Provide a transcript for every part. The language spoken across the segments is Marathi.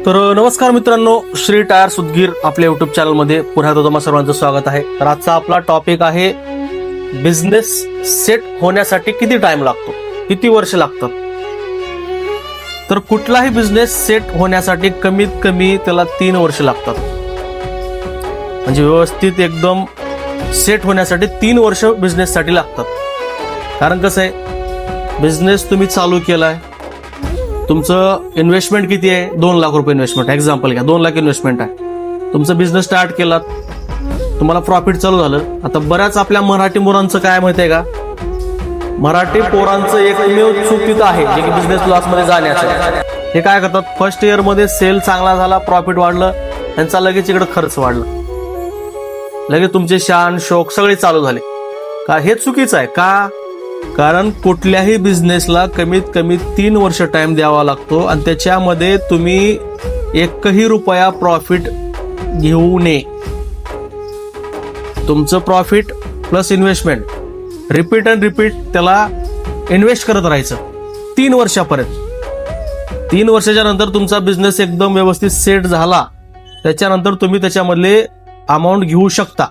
तर नमस्कार मित्रांनो, श्री टायर सुदगीर आपल्या युट्यूब चॅनलमध्ये पुन्हा एकदा तुम्हा सर्वांचं स्वागत आहे. तर आजचा आपला टॉपिक आहे बिझनेस सेट होण्यासाठी किती टाइम लागतो, किती वर्ष लागतात. तर कुठलाही बिझनेस सेट होण्यासाठी कमीत कमी त्याला 3 वर्ष लागतात. म्हणजे व्यवस्थित एकदम सेट होण्यासाठी 3 वर्ष बिझनेससाठी लागतात. कारण कसं आहे, बिझनेस तुम्ही चालू केलाय, तुमचं इन्व्हेस्टमेंट किती आहे, 2 लाख रुपये इन्व्हेस्टमेंट, एक्झाम्पल घ्या, 2 लाख इन्व्हेस्टमेंट आहे. तुमचं बिझनेस स्टार्ट केलात, तुम्हाला प्रॉफिट चालू झालं. आता बऱ्याच आपल्या मराठी मुलांचं काय माहिती आहे का, मराठी पोरांचं एकमेव चुकीचं आहे जे की बिझनेस लॉस मध्ये जाण्याचं. हे काय करतात, फर्स्ट इयर मध्ये सेल चांगला झाला, प्रॉफिट वाढलं, त्यांचा लगेच इकडे खर्च वाढला, लगेच तुमचे शान शौक सगळे चालू झाले. का हे चुकीचं आहे का? कारण कुठल्याही बिझनेसला कमीत कमी 3 वर्ष टाइम द्यावा लागतो आणि त्याच्यामध्ये तुम्ही एकही रुपया प्रॉफिट घेऊ नये. तुमचं profit plus investment repeat and repeat त्याला इन्व्हेस्ट करत राहायचं 3 वर्षापर्यंत. 3 वर्षाच्या नंतर तुमचा बिझनेस एकदम व्यवस्थित सेट झाला, त्याच्यानंतर तुम्ही त्याच्यामधले अमाऊंट घेऊ शकता.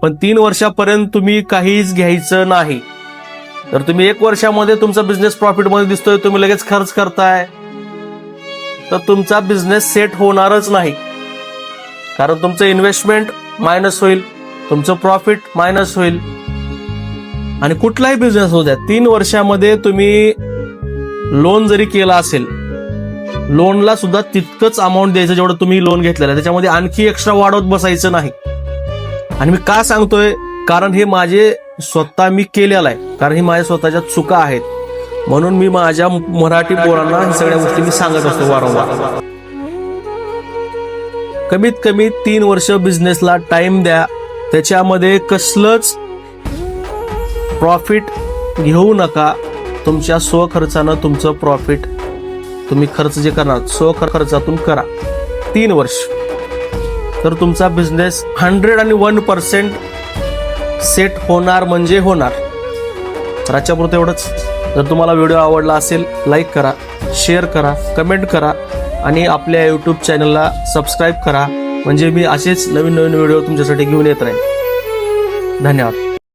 पण 3 वर्षापर्यंत तुम्ही काहीच घ्यायचं नाही. तर तुम्ही 1 वर्षामध्ये तुमचा बिझनेस प्रॉफिटमध्ये दिसतोय, तुम्ही लगेच खर्च करताय, तर तुमचा बिझनेस सेट होणारच नाही. कारण तुमचं इन्व्हेस्टमेंट मायनस होईल, तुमचं प्रॉफिट मायनस होईल. आणि कुठलाही बिझनेस होऊ द्या, 3 वर्षामध्ये तुम्ही लोन जरी केला असेल, लोनला सुद्धा तितकंच अमाऊंट द्यायचं जेवढं तुम्ही लोन घेतलेलं आहे, त्याच्यामध्ये आणखी एक्स्ट्रा वाढवत बसायचं नाही. आणि मी का सांगतोय, कारण हे माझे स्वतः मी केलेलं आहे, कारण ही माझ्या स्वतःच्या चुका आहेत. म्हणून मी माझ्या मराठी पोरांना ही सगळ्या गोष्टी मी सांगत असतो वारंवार. कमीत कमी 3 वर्ष बिझनेसला टाइम द्या. त्याच्यामध्ये कसलंच प्रॉफिट घेऊ नका. तुमच्या स्वखर्चानं तुमचं प्रॉफिट तुम्ही खर्च जे करणार स्वखर्चातून करा 3 वर्ष. तर तुमचा बिझनेस 101% सेट होणार म्हणजे होणार. तर आजच्यापुरतं एवढंच. जर तुम्हाला व्हिडिओ आवडला असेल, लाईक करा, शेअर करा, कमेंट करा आणि आपल्या यूट्यूब चॅनलला सबस्क्राईब करा. म्हणजे मी असेच नवीन नवीन व्हिडिओ तुमच्यासाठी घेऊन येत राहीन. धन्यवाद.